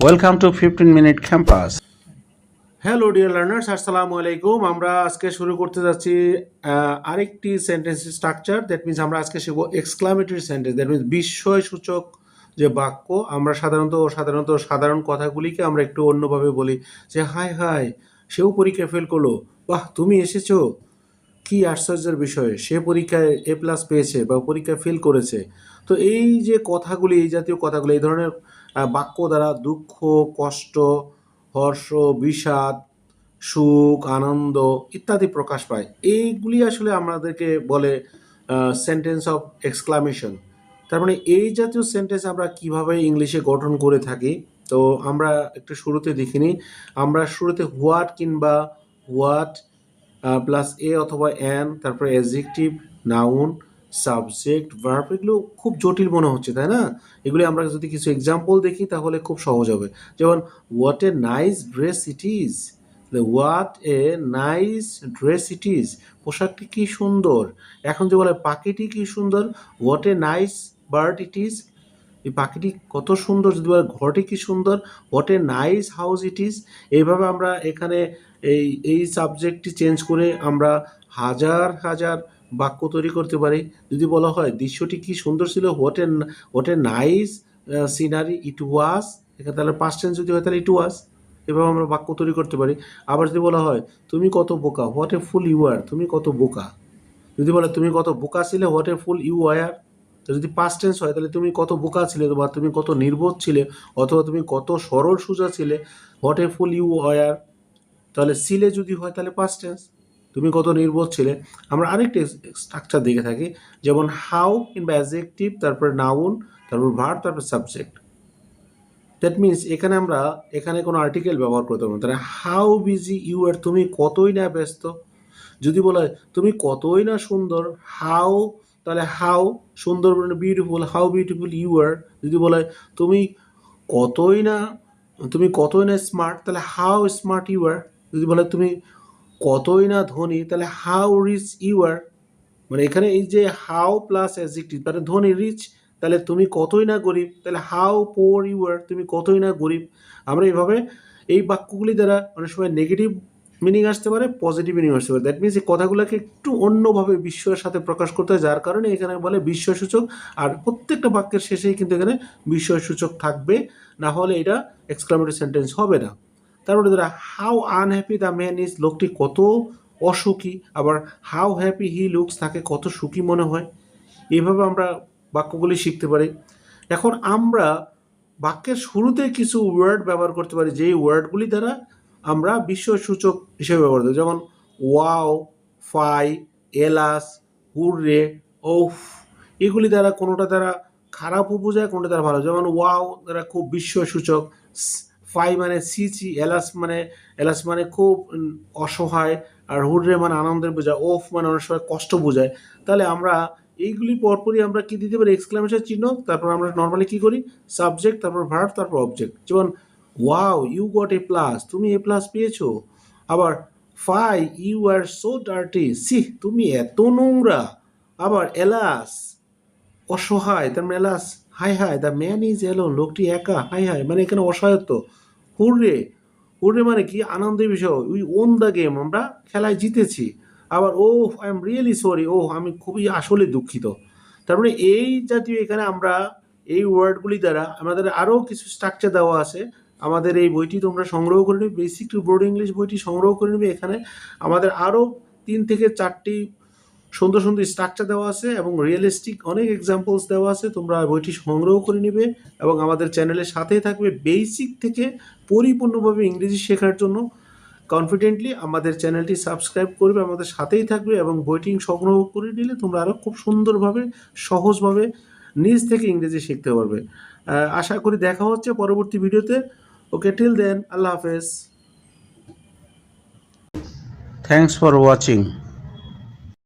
Welcome to 15-minute campus. Hello dear learners, আসসালামু আলাইকুম। আমরা আজকে শুরু করতে যাচ্ছি আরেকটি সেন্টেন্স স্ট্রাকচার। দ্যাট মিনস আমরা আজকে শিখবো এক্সক্লামেটরি সেন্টেন্স। দ্যাট মিনস বিস্ময়সূচক যে বাক্য, আমরা সাধারণত সাধারণ কথাগুলিকে আমরা একটু অন্যভাবে বলি যে হাই হাই, সেও পরীক্ষায় ফেল করলো, বাহ তুমি এসেছো, কি আশ্চর্যের বিষয়, সে পরীক্ষায় A+ পেয়েছে বা পরীক্ষায় ফেল করেছে। তো এই যে কথাগুলি, এই জাতীয় কথাগুলি, এই ধরনের বাক্য দ্বারা দুঃখ, কষ্ট, হর্ষ, বিষাদ, সুখ, আনন্দ ইত্যাদি প্রকাশ পায়। এইগুলি আসলে আমাদেরকে বলে সেন্টেন্স অফ এক্সক্লামেশন। তার মানে এই জাতীয় সেন্টেন্স আমরা কিভাবে ইংলিশে গঠন করে থাকি, তো আমরা একটু শুরুতে দেখিনি। আমরা শুরুতে হোয়াট কিংবা হোয়াট প্লাস এ অথবা অ্যান, তারপরে অ্যাডজেক্টিভ, নাউন, সাবজেক্ট, ভার্ব, এগুলো খুব জটিল মনে হচ্ছে, তাই না? এগুলি আমরা যদি কিছু এক্সাম্পল দেখি তাহলে খুব সহজ হবে। যেমন what a nice dress it is, what a nice dress it is, পোশাকটি কি সুন্দর। এখন যে বলে পাখিটি কি সুন্দর, what a nice bird it is, এই পাখিটি কত সুন্দর। যদি বলে ঘরটি কি সুন্দর, what a nice house it is. এইভাবে আমরা এখানে এই সাবজেক্টটি চেঞ্জ করে আমরা হাজার হাজার বাক্য তৈরি করতে পারি। যদি বলা হয় দৃশ্যটি কি সুন্দর ছিল, হোয়াট এ নাইস সিনারি ইট ওয়াজ, এখানে তাহলে পাস্ট টেন্স যদি হয় তাহলে ইট ওয়াজ। এভাবে আমরা বাক্য তৈরি করতে পারি। আবার যদি বলা হয় তুমি কত বোকা, হোয়াট এ ফুল ইউ আর, তুমি কত বোকা। যদি বলে তুমি কত বোকা ছিলে, হোয়াট এ ফুল ইউ আর। তো যদি পাস্ট টেন্স হয় তাহলে তুমি কত বোকা ছিলে বা তুমি কত নির্বোধ ছিলে, অথবা তুমি কত সরল সোজা ছিলে, হোয়াট এ ফুল ইউ আর। তাহলে ছিলে যদি হয় তাহলে পাস্ট টেন্স, তুমি কত নির্বোধ ছিলে। আমরা আরেকটা স্ট্রাকচার দেখে থাকি, যেমন হাউ কিংবা অ্যাডজেক্টিভ, তারপরে নাউন, তারপর ভার্ব, তারপর সাবজেক্ট। দ্যাট মিনস এখানে কোনো আর্টিকেল ব্যবহার করতে পারবো না। তাহলে হাউ বিজি ইউ আর, তুমি কতই না ব্যস্ত। যদি বলা হয় তুমি কতই না সুন্দর, হাউ, তাহলে হাউ সুন্দর মানে beautiful, how beautiful you are. যদি বলা হয় তুমি কতই না তুমি কতই না স্মার্ট, তাহলে হাউ স্মার্ট ইউ আর। যদি বলে তুমি কতই না ধনী, তাহলে হাউ রিচ ইউ আর। মানে এখানে এই যে হাউ প্লাস অ্যাডজেক্টিভ, মানে ধনী রিচ, তাহলে তুমি কতই না গরিব, তাহলে হাউ পোর ইউ আর, তুমি কতই না গরিব। আমরা এইভাবে এই বাক্যগুলি দ্বারা অনেক সময় নেগেটিভ মিনিং আসতে পারে, পজিটিভ মিনিং আসতে পারে। দ্যাট মিনস এই কথাগুলোকে একটু অন্যভাবে বিস্ময়ের সাথে প্রকাশ করতে হয়, যার কারণে এখানে বলে বিস্ময়সূচক। আর প্রত্যেকটা বাক্যের শেষেই কিন্তু এখানে বিস্ময়সূচক থাকবে, না হলে এটা এক্সক্লামেটরি সেন্টেন্স হবে না। তারপরে ধরা how unhappy the man is, লোকটি কত অসুখী। আবার হাউ হ্যাপি হি লুকস, তাকে কত সুখী মনে হয়। এইভাবে আমরা বাক্যগুলি শিখতে পারি। এখন আমরা বাক্যের শুরুতে কিছু ওয়ার্ড ব্যবহার করতে পারি, যেই ওয়ার্ডগুলি দ্বারা আমরা বিস্ময়সূচক হিসেবে ব্যবহার করি। যেমন ওয়াও, ফাই, এলাস, হুররে, ওফ, এগুলি দ্বারা কোনোটা দ্বারা খারাপও বোঝায়, কোনোটা দ্বারা ভালো। যেমন ওয়াও দ্বারা খুব বিস্ময়সূচক, ফাই মানে সিচি, এলাস মানে খুব অসহায়, আর হুররে মানে আনন্দের বোঝায়, ওফ মানে অনেক সময় কষ্ট বোঝায়। তাহলে আমরা এইগুলি পরপরই আমরা কি দিতে পারি, এক্সক্লামেশন চিহ্ন, তারপর আমরা নর্মালি কি করি, সাবজেক্ট, তারপর ভার্ব, তারপর অবজেক্ট। যেমন ওয়াও ইউ গট A+, তুমি A+ পেয়েছো। আবার fie you are so dirty, সি তুমি এত নোংরা। আবার এলাস অসহায়, তার মানে এলাস হাই হাই, দ্য ম্যান ইজ এলোন, লোকটি একা, হাই হাই মানে এখানে অসহায়ত্ব। হুররে, হুররে মানে কি, আনন্দের বিষয়, উই ওন দ্য গেম, আমরা খেলায় জিতেছি। আবার ও আই এম রিয়েলি সরি, ও আমি খুবই আসলে দুঃখিত। তার মানে এই জাতীয় এখানে আমরা এই ওয়ার্ডগুলি দ্বারা আমাদের আরও কিছু স্ট্রাকচার দেওয়া আছে। আমাদের এই বইটি তোমরা সংগ্রহ করে নেবে, বেসিক টু ব্রড ইংলিশ বইটি সংগ্রহ করে নেবে। এখানে আমাদের আরও 3 থেকে 4টি সুন্দর সুন্দর স্ট্রাকচার দেওয়া আছে এবং রিয়েলিস্টিক অনেক এক্সাম্পলস দেওয়া আছে। তোমরা বইটি সংগ্রহ করে নিবে এবং আমাদের চ্যানেলের সাথেই থাকবে বেসিক থেকে পরিপূর্ণভাবে ইংরেজি শেখার জন্য। কনফিডেন্টলি আমাদের চ্যানেলটি সাবস্ক্রাইব করবে, আমাদের সাথেই থাকবে এবং বইটি সংগ্রহ করে নিলে তোমরা আরও খুব সুন্দরভাবে, সহজভাবে নিজ থেকে ইংরেজি শিখতে পারবে। আশা করি দেখা হচ্ছে পরবর্তী ভিডিওতে। ওকে, টিল দেন, আল্লাহ হাফেজ। Thanks for watching.